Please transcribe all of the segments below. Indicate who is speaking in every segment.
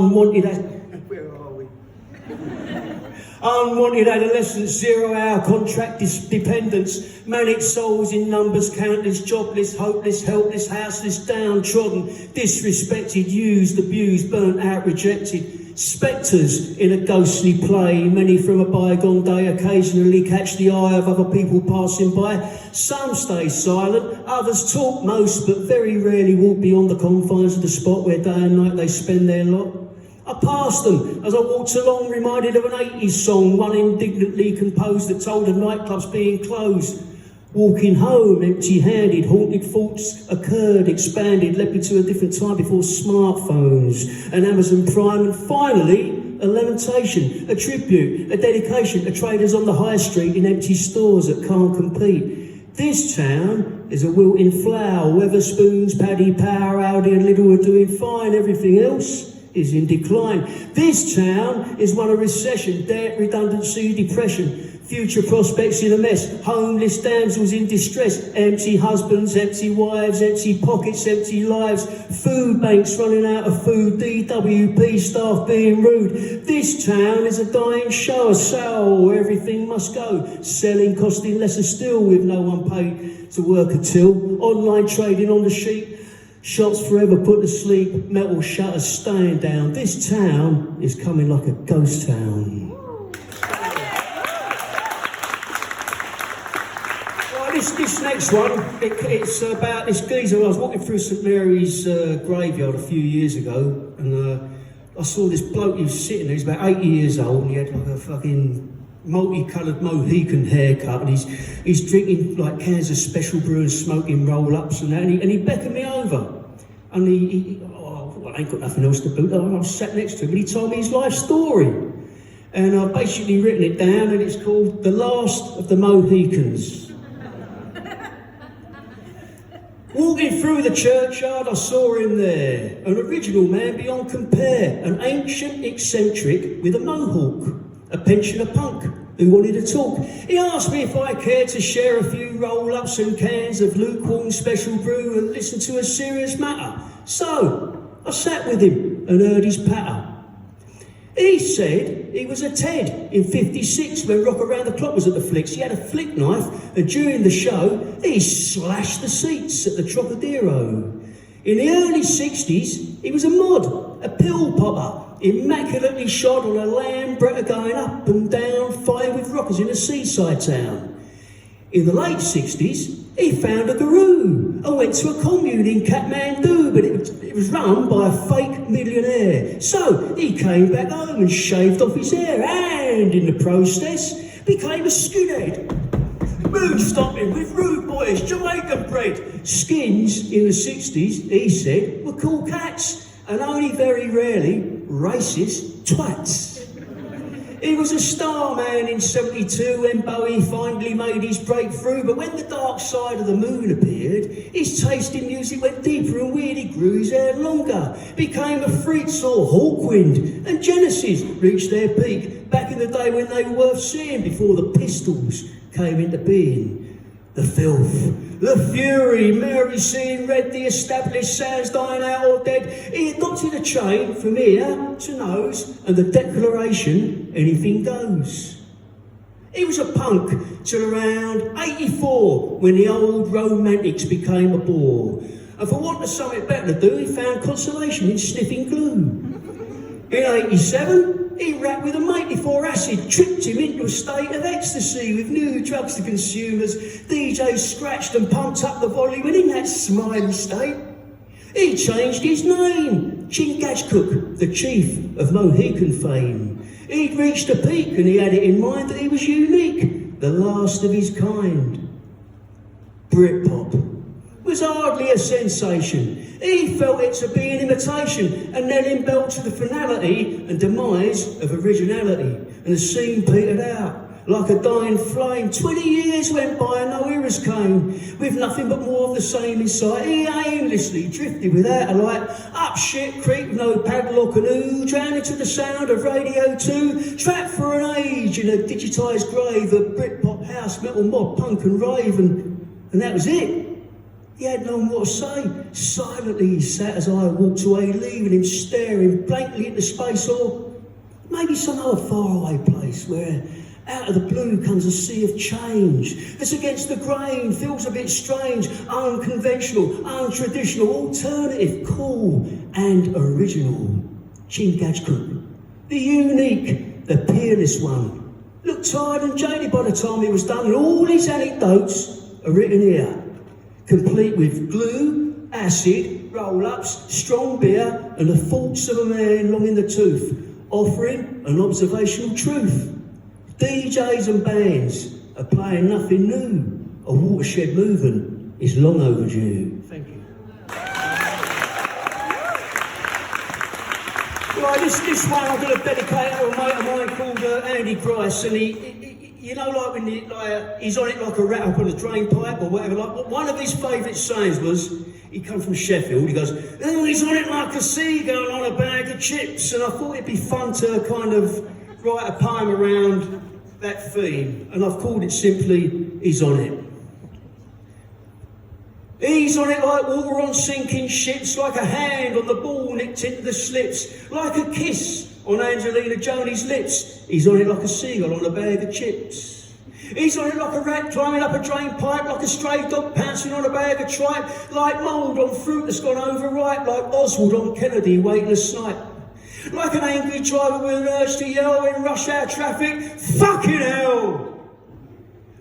Speaker 1: unwanted
Speaker 2: Where are we?
Speaker 1: unwanted adolescence, 0-hour contract dependence, manic souls in numbers, countless, jobless, hopeless, helpless, houseless, downtrodden, disrespected, used, abused, burnt out, rejected. Spectres in a ghostly play, many from a bygone day occasionally catch the eye of other people passing by. Some stay silent, others talk most, but very rarely walk beyond the confines of the spot where day and night they spend their lot. I passed them as I walked along, reminded of an 80s song, one indignantly composed that told of nightclubs being closed. Walking home, empty-handed, haunted thoughts occurred, expanded, led me to a different time before smartphones and Amazon Prime, and finally, a lamentation, a tribute, a dedication to traders on the high street in empty stores that can't compete. This town is a wilting flower, Weatherspoons, Paddy Power, Audi and Lidl are doing fine, everything else is in decline. This town is one of recession, debt, redundancy, depression, future prospects in a mess, homeless damsels in distress, empty husbands, empty wives, empty pockets, empty lives, food banks running out of food, DWP staff being rude. This town is a dying show, a sale where everything must go, selling costing lesser still with no one paid to work a till, online trading on the sheet, shops forever put to sleep, metal shutters staying down. This town is coming like a ghost town. This next one, it's about this geezer. I was walking through St Mary's graveyard a few years ago, and I saw this bloke. He was sitting there. He's about 80 years old, and he had like a fucking multicoloured Mohican haircut, and he's drinking like cans of special brew and smoking roll-ups and that. And he beckoned me over, and I ain't got nothing else to do. I was sat next to him, and he told me his life story, and I've basically written it down, and it's called "The Last of the Mohicans." Walking through the churchyard, I saw him there, an original man beyond compare, an ancient eccentric with a mohawk, a pensioner punk who wanted to talk. He asked me if I cared to share a few roll-ups and cans of lukewarm special brew and listen to a serious matter. So, I sat with him and heard his patter. He said he was a Ted in '56 when Rock Around the Clock was at the flicks. He had a flick knife, and during the show, he slashed the seats at the Trocadero. In the early '60s, he was a mod, a pill popper, immaculately shod on a Lambretta going up and down, fighting with rockers in a seaside town. In the late '60s, he found a guru and went to a commune in Kathmandu, but it was run by a fake millionaire. So he came back home and shaved off his hair, and in the process became a skinhead. Mood stomping with rude boys, Jamaican bread. Skins in the '60s, he said, were cool cats, and only very rarely racist twats. He was a star man in '72 when Bowie finally made his breakthrough, but when the dark side of the moon appeared, his taste in music went deeper and weird. He grew his hair longer, became a freak, saw Hawkwind and Genesis reach their peak back in the day when they were worth seeing before the Pistols came into being. The filth, the fury, Mary seeing red, the established sounds dying out or dead. He adopted a chain from ear to nose and the declaration, anything goes. He was a punk till around '84 when the old romantics became a bore. And for want of something better to do, he found consolation in sniffing glue. In '87, he rapped with a mate before acid tripped him into a state of ecstasy with new drugs to consumers. DJs scratched and pumped up the volume, and in that smiley state, he changed his name. Chingachgook, the chief of Mohican fame. He'd reached a peak and he had it in mind that he was unique, the last of his kind. Britpop was hardly a sensation. He felt it to be an imitation, and then built to the finality and demise of originality, and the scene petered out like a dying flame. 20 years went by and no eras came, with nothing but more of the same in sight. He aimlessly drifted without a light, up shit creek, no paddle or canoe, drowning to the sound of Radio 2, trapped for an age in a digitised grave of Britpop, house, metal, mod, punk and rave, and that was it. He had no more to say. Silently he sat as I walked away, leaving him staring blankly into space, or maybe some other faraway place where out of the blue comes a sea of change that's against the grain, feels a bit strange, unconventional, untraditional, alternative, cool and original. Chingachgook, the unique, the peerless one, looked tired and jaded by the time it was done, and all his anecdotes are written here, complete with glue, acid, roll-ups, strong beer, and the thoughts of a man long in the tooth, offering an observational truth. DJs and bands are playing nothing new. A watershed movement is long overdue. Thank you. Right, this one I'm going to dedicate to a mate of mine called Andy Grice, and he you know, like when he's on it like a rat up on a drain pipe or whatever. Like one of his favourite sayings was, he come from Sheffield. He goes, "Oh, he's on it like a seagull on a bag of chips." And I thought it'd be fun to kind of write a poem around that theme, and I've called it simply, "He's on it." He's on it like water on sinking ships, like a hand on the ball nicked into the slips, like a kiss on Angelina Jolie's lips. He's on it like a seagull on a bag of chips. He's on it like a rat climbing up a drain pipe, like a stray dog pouncing on a bag of tripe, like mould on fruit that's gone overripe, like Oswald on Kennedy waiting to snipe. Like an angry driver with an urge to yell in rush hour traffic, "Fucking hell!"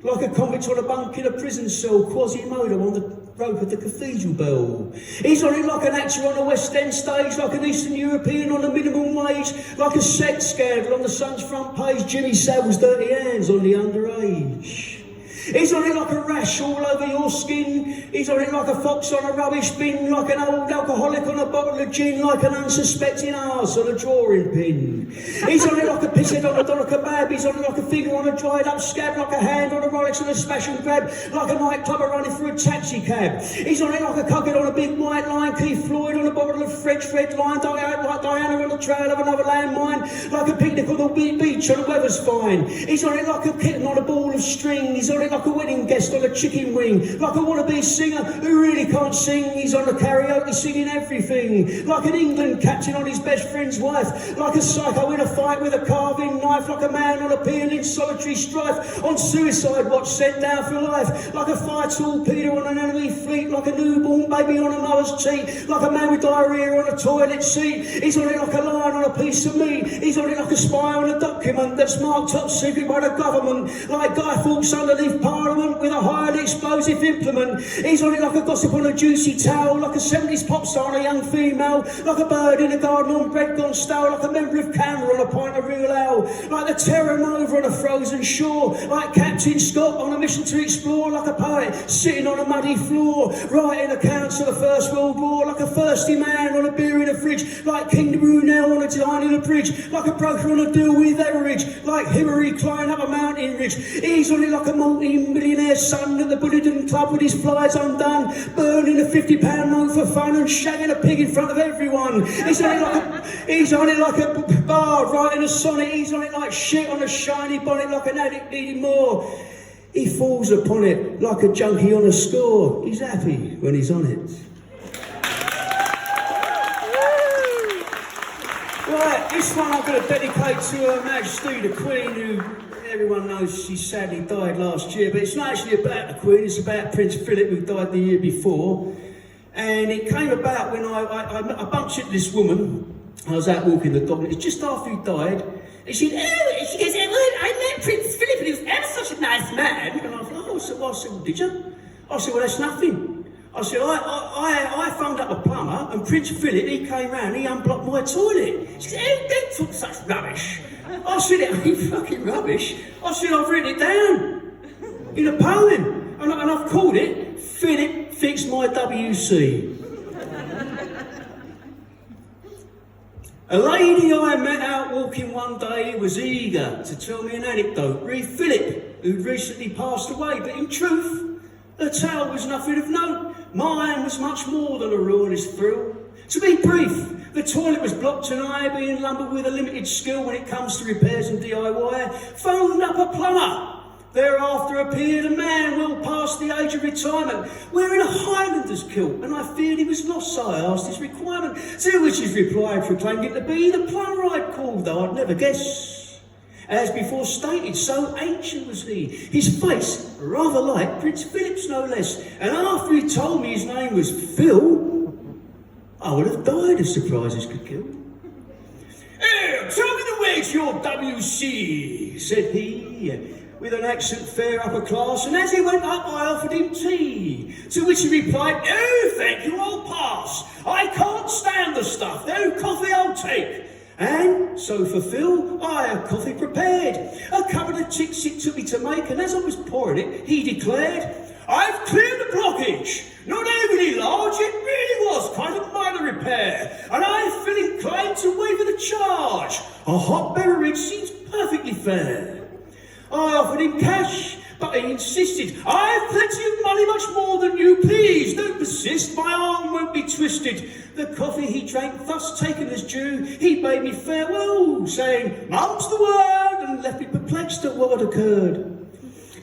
Speaker 1: Like a convict on a bunk in a prison cell, Quasimodo on the rope of the cathedral bell. He's on it like an actor on a West End stage, like an Eastern European on a minimum wage, like a sex scandal on the Sun's front page, Jimmy Savile's dirty hands on the underage. He's on it like a rash all over your skin. He's on it like a fox on a rubbish bin, like an old alcoholic on a bottle of gin, like an unsuspecting arse on a drawing pin. He's on it like a pisshead on a doner kebab. He's on it like a finger on a dried up scab, like a hand on a Rolex on a smash and grab, like a nightclubber running through a taxi cab. He's on it like a cugged on a big white line, Keith Floyd on a bottle of French red line, like Diana on the trail of another landmine, like a picnic on the beach on the weather's fine. He's on it like a kitten on a ball of string. He's on it like a wedding guest on a chicken wing, like a wannabe singer who really can't sing. He's on the karaoke singing everything, like an England captain on his best friend's wife, like a psycho in a fight with a carving knife, like a man on a peel in solitary strife, on suicide watch sent down for life, like a fire torpedo on an enemy fleet, like a newborn baby on a mother's teat, like a man with diarrhea on a toilet seat. He's on it like a lion on a piece of meat. He's on it like a spy on a document that's marked top secret by the government, like Guy Fawkes underneath Parliament with a highly explosive implement. He's on it like a gossip on a juicy towel, like a 70s pop star on a young female, like a bird in a garden on bread gone stale, like a member of Canberra on a pint of real ale, like the Terra Nova on a frozen shore, like Captain Scott on a mission to explore, like a poet sitting on a muddy floor, writing accounts of the First World War, like a thirsty man on a beer in a fridge, like King Brunel on a design in a bridge, like a broker on a deal with Everidge, like Hillary climbing up a mountain ridge. He's on it like a multi-millionaire son at the Bullingdon Club with his flies undone, burning a £50 note for fun and shagging a pig in front of everyone. He's on it like a bard writing a sonnet. He's on it like shit on a shiny bonnet, like an addict needing more. He falls upon it like a junkie on a score. He's happy when he's on it. Right, this one I'm going to dedicate to Her Majesty the Queen, who everyone knows she sadly died last year, but it's not actually about the Queen, it's about Prince Philip, who died the year before. And it came about when I bumped into this woman. I was out walking the dog, and it's just after he died, and she goes, I met Prince Philip, and he was ever such a nice man. And I thought, oh, so I said, well, did you? I said, well, that's nothing. I said, I phoned up a plumber, and Prince Philip, he came round, he unblocked my toilet. She said, oh, don't talk such rubbish. I said, it ain't fucking rubbish. I said, I've written it down in a poem, and I've called it Philip Fixed My WC. A lady I met out walking one day was eager to tell me an anecdote re Philip, who'd recently passed away, but in truth, her tale was nothing of note. Mine was much more than a royalist thrill. To be brief, the toilet was blocked and I, being lumbered with a limited skill when it comes to repairs and DIY, phoned up a plumber Thereafter appeared a man well past the age of retirement, wearing a Highlander's kilt, and I feared he was lost, so I asked his requirement, to which his reply proclaimed it to be the plumber I'd called, though I'd never guess. As before stated, so ancient was he, his face rather like Prince Philip's no less, and after he told me his name was Phil, I would have died if surprises could kill. Tell me the way to your WC, said he, with an accent fair upper class, and as he went up I offered him tea, to which he replied, "No, thank you, I'll pass. I can't stand the stuff, no coffee I'll take." And so for Phil, I had coffee prepared, a couple of ticks it took me to make, and as I was pouring it, he declared, "I've cleared the blockage. Not overly large, it really was quite a minor repair, and I feel inclined to waive the charge. A hot beverage seems perfectly fair." I offered him cash, but he insisted, "I've plenty of money, much more than you, please, don't persist, my arm won't be twisted." The coffee he drank thus taken as due, he bade me farewell, saying, "Mum's the word," and left me perplexed at what had occurred.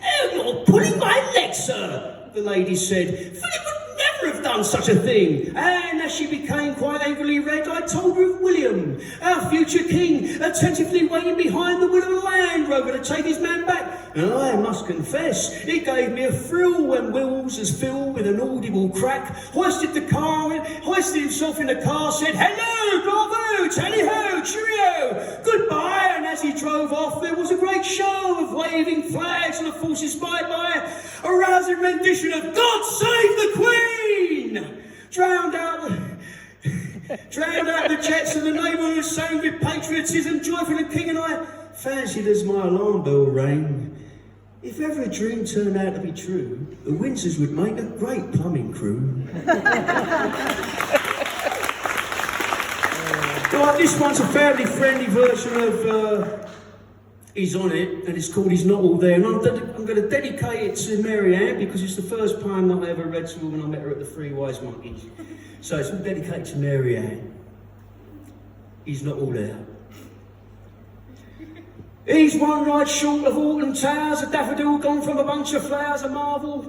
Speaker 1: "Oh, you're pulling my leg, sir," the lady said. "Philip would never have done such a thing." And as she became quite angrily red, I told her of William, our future king, attentively waiting behind the wheel of a Land Rover to take his man back. And I must confess, it gave me a thrill when Wills, as Phil, with an audible crack, hoisted himself in the car, said, "Hello, bravo, tally-ho, cheerio, goodbye." And as he drove off, there was a great show of waving flags and the forces by, a rousing rendition of "God Save the Queen," drowned out the jets of the neighbourhood, sang with patriotism, joy for the king, and I fancied as my alarm bell rang, if ever a dream turned out to be true, the Windsors would make a great plumbing crew. Right, this one's a family-friendly version of He's on it, and it's called He's Not All There, and I'm going to dedicate it to Mary Ann because it's the first poem that I ever read to her when I met her at the Three Wise Monkeys. So it's all dedicated to Mary Ann. He's not all there. He's one ride short of Alton Towers, a daffodil gone from a bunch of flowers, a Marvel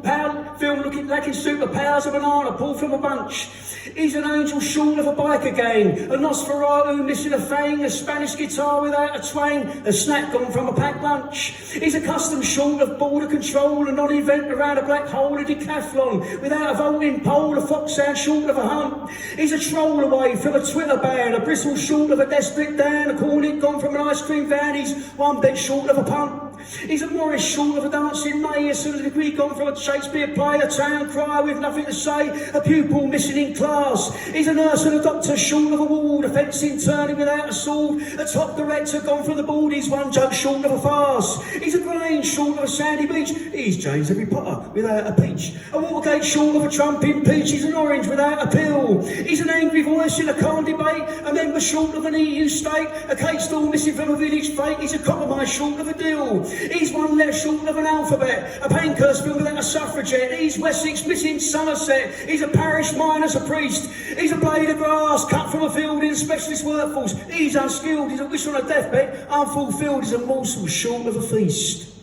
Speaker 1: film looking lacking superpowers, a banana pulled from a bunch. He's an angel short of a biker gang, a Nosferatu missing a fang, a Spanish guitar without a twang, a snack gone from a packed lunch. He's a custom short of border control, a non-event around a black hole, a decathlon without a voting poll, a fox sound short of a hunt. He's a troll away from a Twitter ban, a bristle short of a desperate Dan, a cornet gone from an ice cream van. He's one bit short of a punt. He's a Morris short of a dancing May, a sort of degree gone from a Shakespeare play, a town crier with nothing to say, a pupil missing in class. He's a nurse and a doctor short of a ward, a fencing turning without a sword, a top director gone from the board. He's one joke short of a farce. He's a Grange short of a sandy beach. He's James Harry Potter without a peach, a Watergate short of a Trump impeach. He's an orange without a pill. He's an angry voice in a calm debate, a member short of an EU state, a cake stall missing from a village fete. He's a compromise short of a deal. He's one letter short of an alphabet, a Pankhurst film without a suffragette. He's Wessex missing Somerset. He's a parish minus a priest. He's a blade of grass cut from a field in a specialist workforce. He's unskilled. He's a wish on a deathbed, unfulfilled. He's a morsel short of a feast.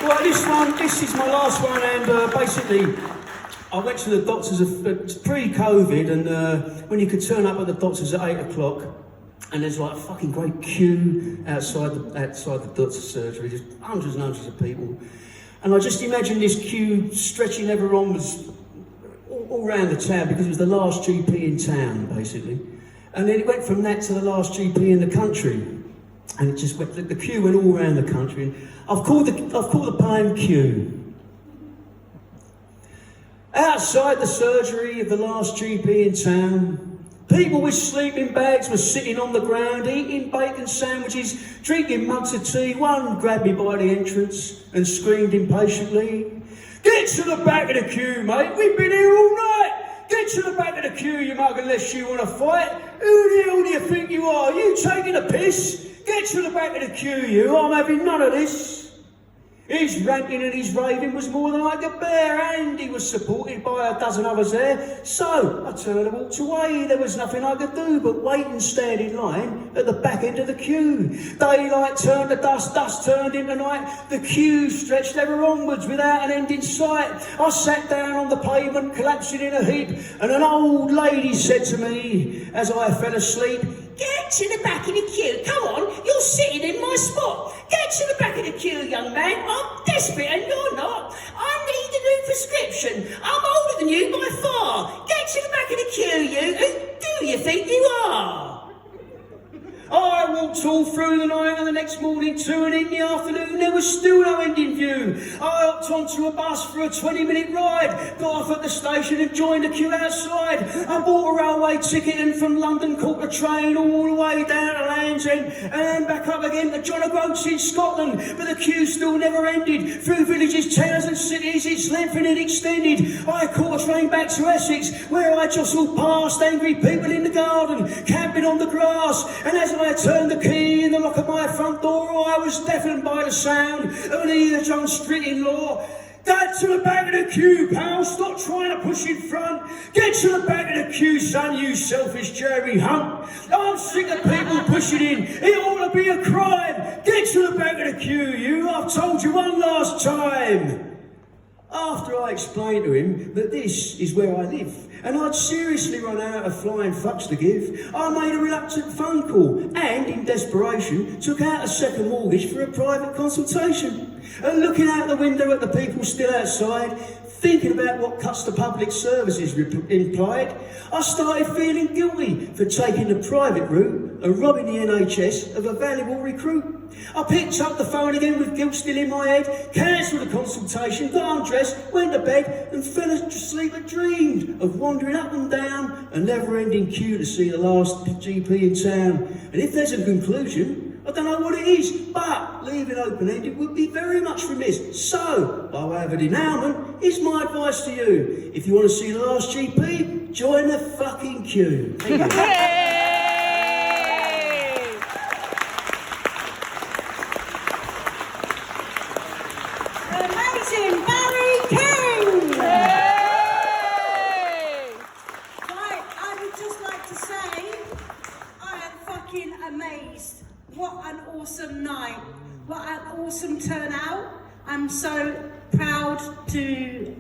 Speaker 1: Well, this is my last one, and basically, I went to the doctors pre-COVID, and when you could turn up at the doctors at 8 o'clock, and there's like a fucking great queue outside the doctor's surgery. There's hundreds and hundreds of people, and I just imagine this queue stretching ever onwards all around the town because it was the last GP in town, basically. And then it went from that to the last GP in the country, and it just went. The queue went all around the country. And I've called the poem Queue. Outside the surgery of the last GP in town, people with sleeping bags were sitting on the ground, eating bacon sandwiches, drinking mugs of tea. One grabbed me by the entrance and screamed impatiently, "Get to the back of the queue, mate. We've been here all night. Get to the back of the queue, you mug, unless you want to fight. Who the hell do you think you are? You taking a piss? Get to the back of the queue, you. I'm having none of this." His ranting and his raving was more than I could bear, and he was supported by a dozen others there. So I turned and walked away. There was nothing I could do but wait and stand in line at the back end of the queue. Daylight turned to dust, dust turned into night. The queue stretched ever onwards without an end in sight. I sat down on the pavement, collapsing in a heap, and an old lady said to me as I fell asleep, "Get to the back of the queue. Come on, you're sitting in my spot. Get to the back of the queue, young man. I'm desperate and you're not. I need a new prescription. I'm older than you by far. Get to the back of the queue, you. Who do you think you are?" I walked all through the night and the next morning too, and in the afternoon there was still no end in view. I hopped onto a bus for a 20-minute ride, got off at the station and joined the queue outside. I bought a railway ticket and from London caught a train all the way down to Land's End and then back up again to John O'Groats in Scotland. But the queue still never ended. Through villages, towns and cities, it's lengthened and extended. I caught a train back to Essex, where I jostled past angry people in the garden, camping on the grass, and as I turned the key in the lock of my front door, I was deafened by the sound of an ear-drum street-in-law. "Get to the back of the queue, pal. Stop trying to push in front. Get to the back of the queue, son, you selfish Jerry Hunt. I'm sick of people pushing in. It ought to be a crime. Get to the back of the queue, you. I've told you one last time." After I explained to him that this is where I live, and I'd seriously run out of flying fucks to give, I made a reluctant phone call and, in desperation, took out a second mortgage for a private consultation. And looking out the window at the people still outside, thinking about what cuts to public services implied, I started feeling guilty for taking the private route and robbing the NHS of a valuable recruit. I picked up the phone again with guilt still in my head, cancelled the consultation, got undressed, went to bed and fell asleep and dreamed of wandering up and down a never-ending queue to see the last GP in town. And if there's a conclusion, I don't know what it is, but leaving open-ended would be very much remiss. So, by way of a denouement, here's my advice to you. If you want to see the last GP, join the fucking queue. Thank you.
Speaker 2: Amazed. What an awesome night. What an awesome turnout. I'm so proud to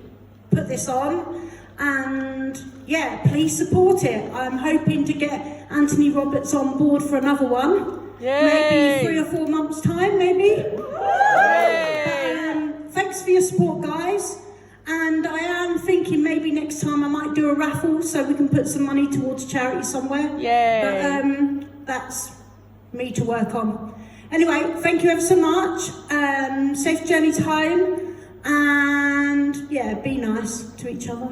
Speaker 2: put this on, and yeah, please support it. I'm hoping to get Anthony Roberts on board for another one.
Speaker 3: Yay.
Speaker 2: Maybe 3 or 4 months time, maybe. Thanks for your support, guys. And I am thinking maybe next time I might do a raffle so we can put some money towards charity somewhere.
Speaker 3: Yay.
Speaker 2: But that's me to work on. Anyway, thank you ever so much. Safe journeys home, and yeah, be nice to each other.